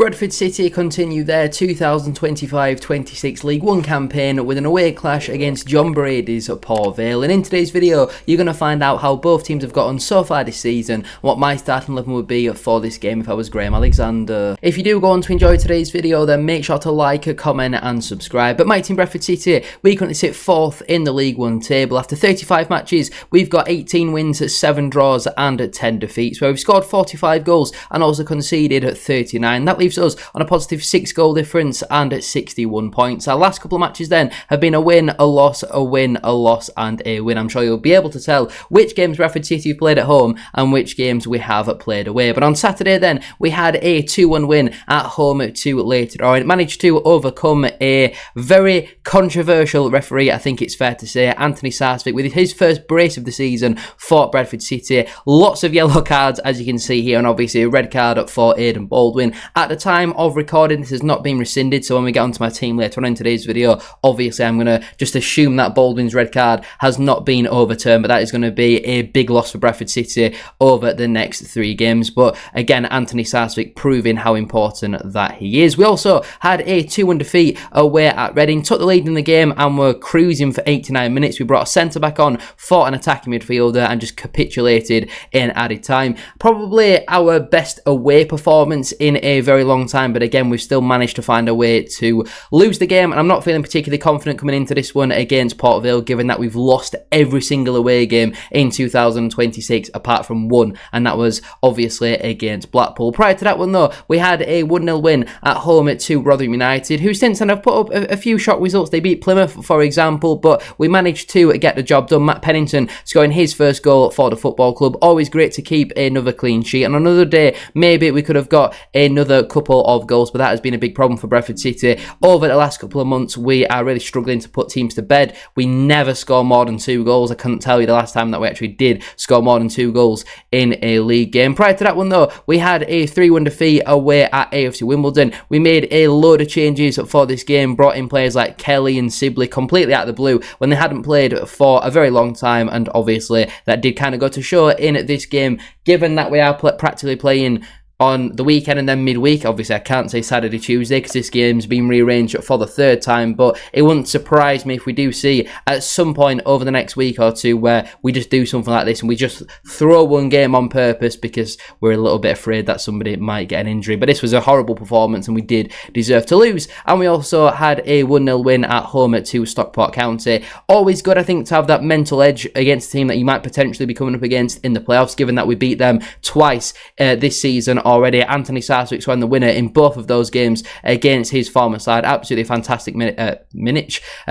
Bradford City continue their 2025-26 League One campaign with an away clash against John Brady's Port Vale. And in today's video, you're going to find out how both teams have gotten so far this season, what my starting 11 would be for this game if I was Graham Alexander. If you do go on to enjoy today's video, then make sure to like, comment and subscribe. But my team Bradford City, we currently sit 4th in the League One table. After 35 matches, we've got 18 wins, 7 draws and 10 defeats, where we've scored 45 goals and also conceded 39. That leaves us on a positive 6 goal difference and at 61 points. Our last couple of matches then have been a win, a loss, a win, a loss and a win. I'm sure you'll be able to tell which games Bradford City have played at home and which games we have played away. But on Saturday then, we had a 2-1 win at home to Leighton Orient. Managed to overcome a very controversial referee, I think it's fair to say, Anthony Sarsfield, with his first brace of the season for Bradford City. Lots of yellow cards, as you can see here, and obviously a red card for Aidan Baldwin. At the time of recording, this has not been rescinded, so when we get onto my team later on in today's video, obviously I'm going to just assume that Baldwin's red card has not been overturned, but that is going to be a big loss for Bradford City over the next 3 games. But again, Anthony Sarsfield proving how important that he is. We also had a 2-1 defeat away at Reading, took the lead in the game and were cruising for 89 minutes. We brought a centre-back on for an attacking midfielder and just capitulated in added time. Probably our best away performance in a very long time, but again, we've still managed to find a way to lose the game, and I'm not feeling particularly confident coming into this one against Port Vale, given that we've lost every single away game in 2026 apart from one, and that was obviously against Blackpool. Prior to that one though, we had a 1-0 win at home to Rotherham United, who since then have put up a few shock results. They beat Plymouth, for example, but we managed to get the job done. Matt Pennington scoring his first goal for the football club. Always great to keep another clean sheet, and another day maybe we could have got another couple of goals, but that has been a big problem for Bradford City over the last couple of months. We are really struggling to put teams to bed. We never score more than 2 goals. I couldn't tell you the last time that we actually did score more than 2 goals in a league game. Prior to that one though, we had a 3-1 defeat away at AFC Wimbledon. We made a load of changes for this game, brought in players like Kelly and Sibley completely out of the blue when they hadn't played for a very long time, and obviously that did kind of go to show in this game, given that we are practically playing on the weekend and then midweek. Obviously, I can't say Saturday, Tuesday because this game's been rearranged for the 3rd time, but it wouldn't surprise me if we do see at some point over the next week or two where we just do something like this and we just throw one game on purpose because we're a little bit afraid that somebody might get an injury. But this was a horrible performance and we did deserve to lose. And we also had a 1-0 win at home to Stockport County. Always good, I think, to have that mental edge against a team that you might potentially be coming up against in the playoffs, given that we beat them twice this season already. Anthony Sarsfield won the winner in both of those games against his former side. Absolutely fantastic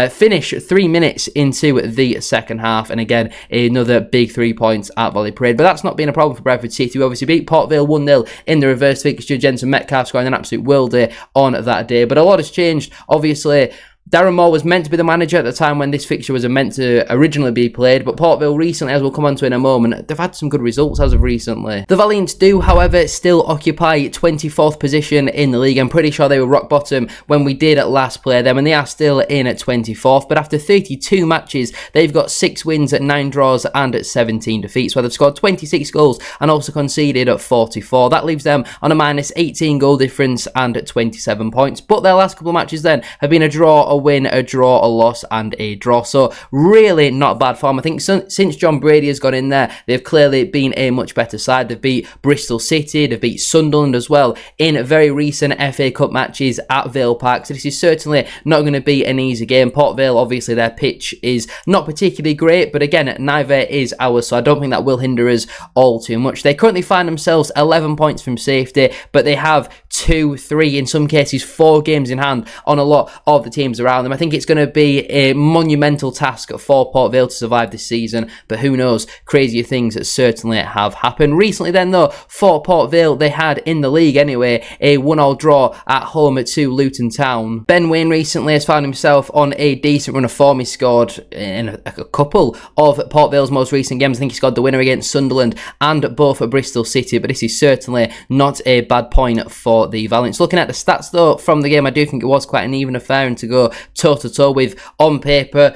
finish 3 minutes into the second half, and again another big 3 points at Vale. But that's not been a problem for Bradford City. We obviously beat Port Vale 1-0 in the reverse fixture. Jensen Metcalf scoring an absolute worldie on that day, but a lot has changed. Obviously, Darren Moore was meant to be the manager at the time when this fixture was meant to originally be played, but Port Vale recently, as we'll come on to in a moment, they've had some good results as of recently. The Valiants do, however, still occupy 24th position in the league. I'm pretty sure they were rock bottom when we did at last play them, and they are still in at 24th, but after 32 matches, they've got 6 wins at 9 draws and at 17 defeats, where they've scored 26 goals and also conceded at 44. That leaves them on a minus 18 goal difference and at 27 points, but their last couple of matches then have been a draw, a win, a draw, a loss and a draw. So really not bad form. I think since John Brady has gone in there, they've clearly been a much better side. They've beat Bristol City, they've beat Sunderland as well in very recent FA Cup matches at Vale Park. So this is certainly not going to be an easy game. Port Vale, obviously their pitch is not particularly great, but again, neither is ours, so I don't think that will hinder us all too much. They currently find themselves 11 points from safety, but they have 2, 3, in some cases 4 games in hand on a lot of the teams around them. I think it's going to be a monumental task for Port Vale to survive this season, but who knows, crazier things that certainly have happened. Recently then though, for Port Vale, they had in the league anyway, a 1-1 draw at home to Luton Town. Ben Waine recently has found himself on a decent run of form. He scored in a couple of Port Vale's most recent games. I think he scored the winner against Sunderland and both at Bristol City, but this is certainly not a bad point for the Valiants. Looking at the stats though from the game, I do think it was quite an even affair, and to go toe-to-toe with, on paper,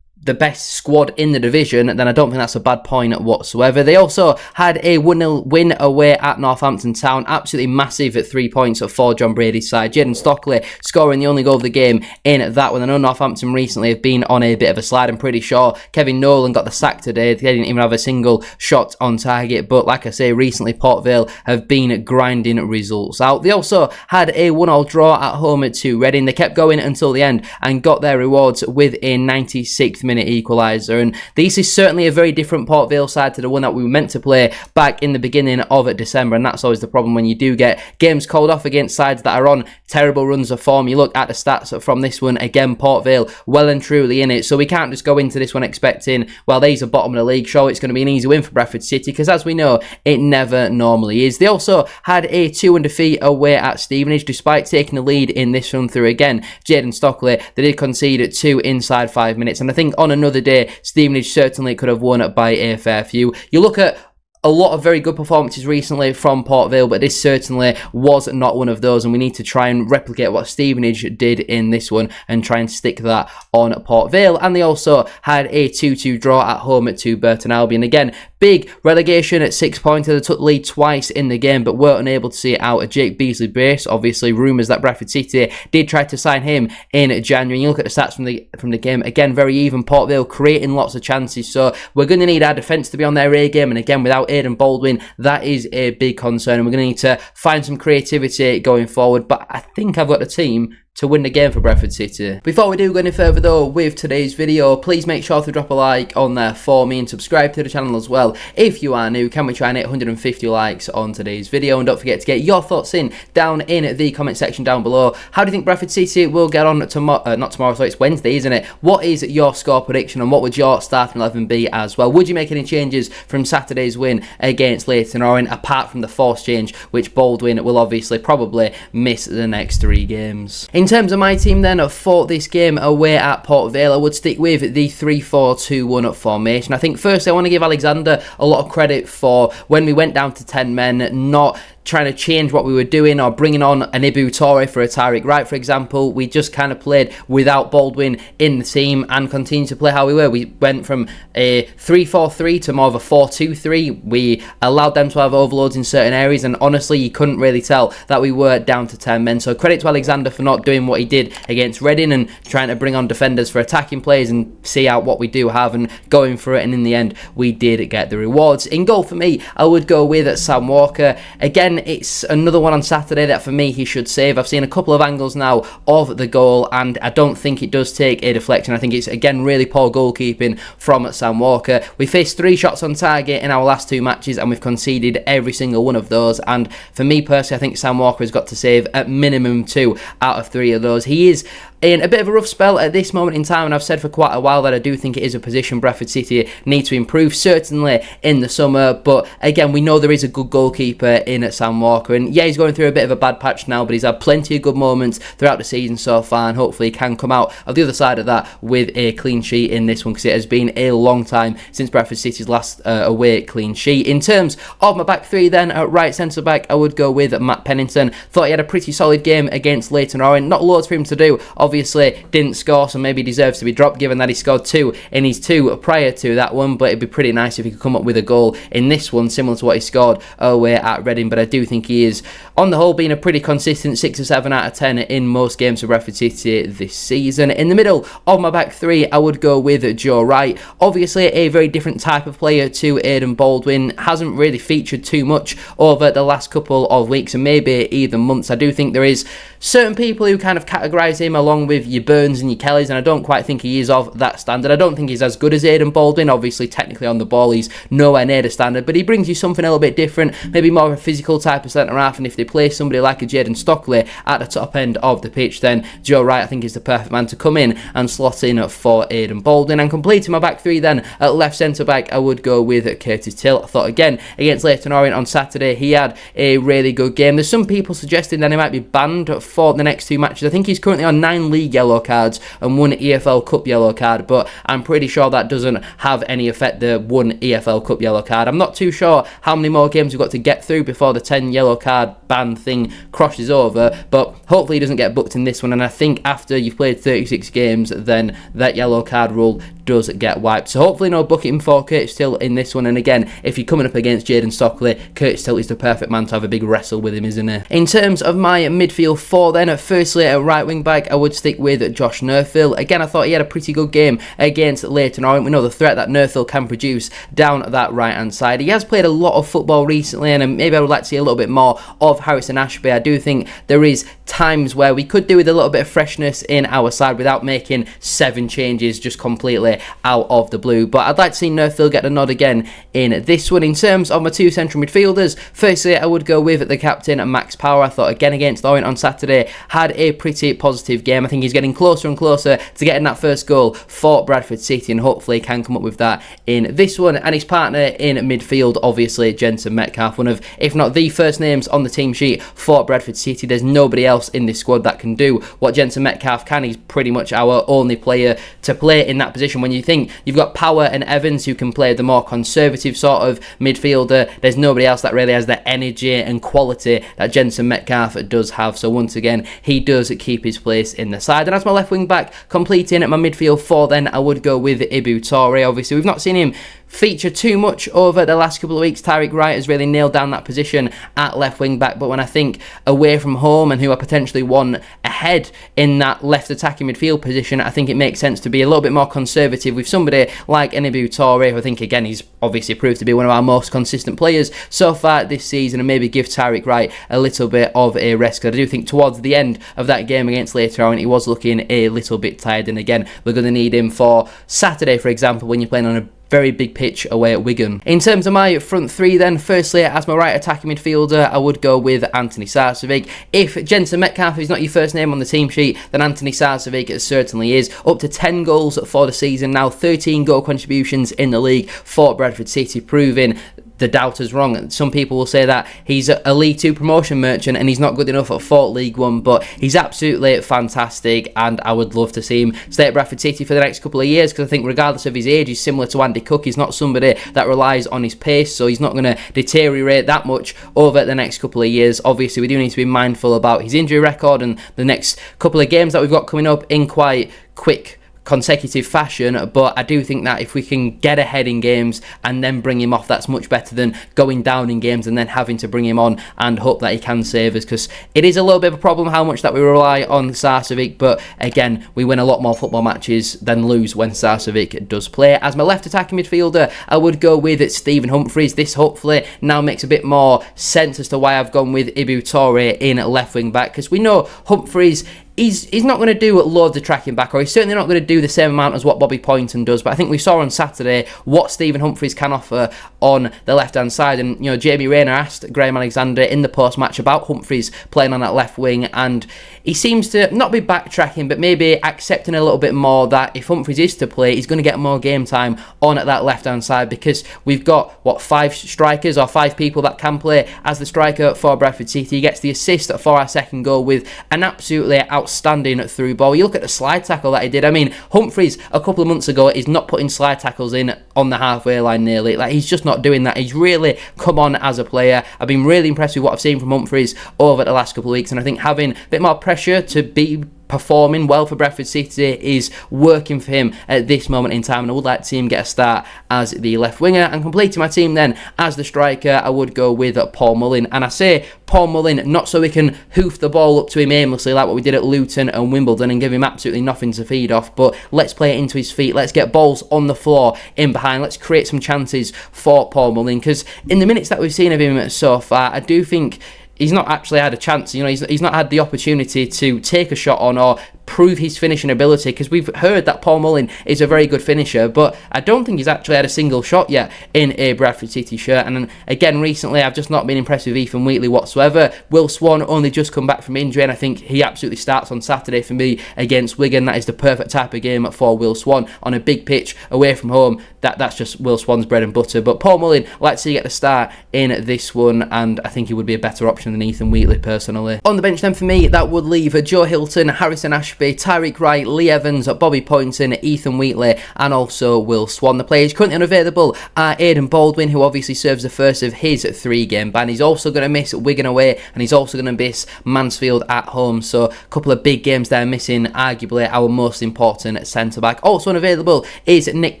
the best squad in the division, then I don't think that's a bad point whatsoever. They also had a 1-0 win away at Northampton Town, absolutely massive at 3 points for John Brady's side. Jayden Stockley scoring the only goal of the game in that one. I know Northampton recently have been on a bit of a slide. I'm pretty sure Kevin Nolan got the sack today. They didn't even have a single shot on target, but like I say, recently Port Vale have been grinding results out. They also had a 1-1 draw at home to Reading. They kept going until the end and got their rewards with a 96th minute equaliser, and this is certainly a very different Port Vale side to the one that we were meant to play back in the beginning of December, and that's always the problem when you do get games called off against sides that are on terrible runs of form. You look at the stats from this one, again, Port Vale well and truly in it, so we can't just go into this one expecting, well, these are bottom of the league, sure, it's going to be an easy win for Bradford City, because as we know, it never normally is. They also had a 2-1 defeat away at Stevenage, despite taking the lead in this run through. Again, Jayden Stockley, they did concede 2 inside 5 minutes, and I think on another day, Stevenage certainly could have won by a fair few. You look at a lot of very good performances recently from Port Vale, but this certainly was not one of those, and we need to try and replicate what Stevenage did in this one and try and stick that on Port Vale. And they also had a 2-2 draw at home to Burton Albion. Again, big relegation at 6 points. They took the lead twice in the game, but were unable to see it out. Jake Beasley-Brace, obviously rumours that Bradford City did try to sign him in January. You look at the stats from the game, again, very even. Port Vale creating lots of chances, so we're going to need our defence to be on their A game, and again, without Aidan Baldwin, that is a big concern, and we're going to need to find some creativity going forward, but I think I've got the team to win the game for Bradford City. Before we do go any further though with today's video, please make sure to drop a like on there for me and subscribe to the channel as well. If you are new, can we try and hit 150 likes on today's video? And don't forget to get your thoughts in down in the comment section down below. How do you think Bradford City will get on tomorrow? Not tomorrow, so it's Wednesday, isn't it? What is your score prediction, and what would your starting 11 be as well? Would you make any changes from Saturday's win against Leyton Orient, apart from the force change, which Baldwin will obviously probably miss the next 3 games? In terms of my team then for this game away at Port Vale, I would stick with the 3-4-2-1 formation. I think firstly I want to give Alexander a lot of credit for when we went down to 10 men, not trying to change what we were doing or bringing on an Ibu Toure for a Tariq Wright, for example. We just kind of played without Baldwin in the team and continued to play how we were. We went from a 3-4-3 to more of a 4-2-3. We allowed them to have overloads in certain areas, and honestly, you couldn't really tell that we were down to 10 men. So credit to Alexander for not doing what he did against Reading and trying to bring on defenders for attacking plays and see out what we do have and going for it, and in the end, we did get the rewards. In goal for me, I would go with Sam Walker. Again, it's another one on Saturday that for me he should save. I've seen a couple of angles now of the goal, and I don't think it does take a deflection. I think it's, again, really poor goalkeeping from Sam Walker. We faced 3 shots on target in our last 2 matches, and we've conceded every single one of those, and for me personally, I think Sam Walker has got to save at minimum 2 out of 3 of those. He is in a bit of a rough spell at this moment in time, and I've said for quite a while that I do think it is a position Bradford City need to improve, certainly in the summer, but again, we know there is a good goalkeeper in Sam Walker, and yeah, he's going through a bit of a bad patch now, but he's had plenty of good moments throughout the season so far, and hopefully he can come out of the other side of that with a clean sheet in this one, because it has been a long time since Bradford City's last away clean sheet. In terms of my back 3 then, at right centre back, I would go with Matt Pennington. Thought he had a pretty solid game against Leyton Orient. Not loads for him to do, obviously didn't score, so maybe deserves to be dropped given that he scored 2 in his 2 prior to that one, but it'd be pretty nice if he could come up with a goal in this one similar to what he scored away at Reading. But I do think he is on the whole being a pretty consistent 6 or 7 out of 10 in most games for Bradford City this season. In the middle of my back 3, I would go with Joe Wright. Obviously a very different type of player to Aidan Baldwin, hasn't really featured too much over the last couple of weeks and maybe even months. I do think there is certain people who kind of categorise him along with your Burns and your Kellys, and I don't quite think he is of that standard. I don't think he's as good as Aidan Baldwin. Obviously, technically on the ball, he's nowhere near the standard, but he brings you something a little bit different, maybe more of a physical type of centre-half, and if they play somebody like a Jayden Stockley at the top end of the pitch, then Joe Wright, I think, is the perfect man to come in and slot in for Aidan Baldwin. And completing my back 3 then, at left centre-back, I would go with Curtis Till. I thought, again, against Leyton Orient on Saturday, he had a really good game. There's some people suggesting that he might be banned for the next 2 matches. I think he's currently on 9 league yellow cards and 1 EFL Cup yellow card, but I'm pretty sure that doesn't have any effect, the 1 EFL Cup yellow card. I'm not too sure how many more games we've got to get through before the 10 yellow card ban thing crosses over, but hopefully he doesn't get booked in this one, and I think after you've played 36 games, then that yellow card rule does get wiped. So hopefully no bucketing for Curtis Till in this one. And again, if you're coming up against Jayden Stockley, Curtis Till is the perfect man to have a big wrestle with him, isn't he? In terms of my midfield four then, firstly at right wing back, I would stick with Josh Neufville. Again, I thought he had a pretty good game against Leyton Orient. We know the threat that Neufville can produce down that right hand side. He has played a lot of football recently, and maybe I would like to see a little bit more of Harrison Ashby. I do think there is times where we could do with a little bit of freshness in our side without making 7 changes just completely out of the blue. But I'd like to see Neufville get a nod again in this one. In terms of my 2 central midfielders, firstly I would go with the captain, Max Power. I thought again against Orient on Saturday had a pretty positive game. I think he's getting closer and closer to getting that first goal for Bradford City, and hopefully can come up with that in this one. And his partner in midfield, obviously Jensen Metcalf, one of, if not the first names on the team sheet for Bradford City. There's nobody else in this squad that can do what Jensen Metcalf can. He's pretty much our only player to play in that position. When you think you've got Power and Evans who can play the more conservative sort of midfielder, there's nobody else that really has the energy and quality that Jensen Metcalf does have. So once again, he does keep his place in the side. And as my left wing back, completing my midfield four, then I would go with Ibu Toure. Obviously, we've not seen him feature too much over the last couple of weeks. Tyreek Wright has really nailed down that position at left wing back, but when I think away from home and who are potentially one ahead in that left attacking midfield position, I think it makes sense to be a little bit more conservative with somebody like Ibu Toure, who I think again he's obviously proved to be one of our most consistent players so far this season, and maybe give Tyreek Wright a little bit of a rest, because I do think towards the end of that game against Leyton Orient he was looking a little bit tired, and again we're going to need him for Saturday, for example, when you're playing on a very big pitch away at Wigan. In terms of my front three then, firstly as my right attacking midfielder, I would go with Anthony Sarcevic. If Jensen Metcalf is not your first name on the team sheet, then Anthony Sarcevic certainly is. Up to 10 goals for the season now, 13 goal contributions in the league for Bradford City, proving the doubters wrong. Some people will say that he's a League 2 promotion merchant and he's not good enough for League 1, but he's absolutely fantastic, and I would love to see him stay at Bradford City for the next couple of years, because I think regardless of his age, he's similar to Andy Cook. He's not somebody that relies on his pace, so he's not going to deteriorate that much over the next couple of years. Obviously, we do need to be mindful about his injury record and the next couple of games that we've got coming up in quite quick consecutive fashion, but I do think that if we can get ahead in games and then bring him off, that's much better than going down in games and then having to bring him on and hope that he can save us, because it is a little bit of a problem how much that we rely on Sarcevic. But again, we win a lot more football matches than lose when Sarcevic does play. As my left attacking midfielder, I would go with Stephen Humphreys. This hopefully now makes a bit more sense as to why I've gone with Ibu Toure in left wing back, because we know Humphreys, he's not going to do loads of tracking back, or he's certainly not going to do the same amount as what Bobby Poynton does. But I think we saw on Saturday what Stephen Humphreys can offer on the left-hand side. And, you know, Jamie Rayner asked Graham Alexander in the post-match about Humphreys playing on that left wing, and he seems to not be backtracking, but maybe accepting a little bit more that if Humphreys is to play, he's going to get more game time on at that left-hand side, because we've got, 5 strikers or 5 people that can play as the striker for Bradford City. He gets the assist for our second goal with an absolutely outstanding through ball. You look at the slide tackle that he did. I mean, Humphreys a couple of months ago is not putting slide tackles in on the halfway line nearly. Like, he's just not doing that. He's really come on as a player. I've been really impressed with what I've seen from Humphreys over the last couple of weeks, and I think having a bit more pressure to be performing well for Bradford City is working for him at this moment in time, and I would like to see him get a start as the left winger. And completing my team then as the striker, I would go with Paul Mullin. And I say Paul Mullin not so we can hoof the ball up to him aimlessly like what we did at Luton and Wimbledon and give him absolutely nothing to feed off, but let's play it into his feet. Let's get balls on the floor in behind. Let's create some chances for Paul Mullin, because in the minutes that we've seen of him so far, I do think he's not actually had a chance. You know, he's not had the opportunity to take a shot on or prove his finishing ability, because we've heard that Paul Mullin is a very good finisher, but I don't think he's actually had a single shot yet in a Bradford City shirt. And again, recently I've just not been impressed with Ethan Wheatley whatsoever. Will Swan only just come back from injury, and I think he absolutely starts on Saturday for me against Wigan. That is the perfect type of game for Will Swan on a big pitch away from home. That's just Will Swan's bread and butter. But Paul Mullin, I'd like to see get the start in this one, and I think he would be a better option than Ethan Wheatley personally. On the bench then for me, that would leave Joe Hilton, Harrison Ashby, Ashby, Tyreek Wright, Lee Evans, Bobby Poynton, Ethan Wheatley, and also Will Swan. The players currently unavailable are Aidan Baldwin, who obviously serves the first of his 3-game ban. He's also going to miss Wigan away, and he's also going to miss Mansfield at home. So a couple of big games there missing, arguably our most important centre-back. Also unavailable is Nick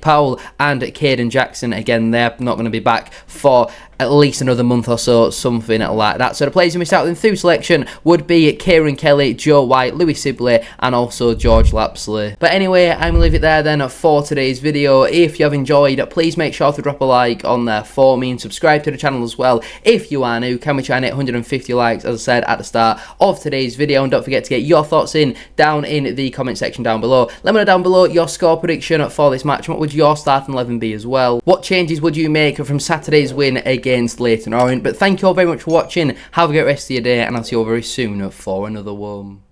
Powell and Caden Jackson. Again, they're not going to be back for at least another month or so, something like that. So the players who missed out in through selection would be Kieran Kelly, Joe White, Louis Sibley, and also George Lapsley. But anyway, I'm going to leave it there then for today's video. If you have enjoyed, please make sure to drop a like on there for me and subscribe to the channel as well. If you are new, can we try and hit 150 likes, as I said at the start of today's video? And don't forget to get your thoughts in down in the comment section down below. Let me know down below your score prediction for this match. What would your starting 11 be as well? What changes would you make from Saturday's win against Leyton Orient? But thank you all very much for watching. Have a great rest of your day, and I'll see you all very soon for another one.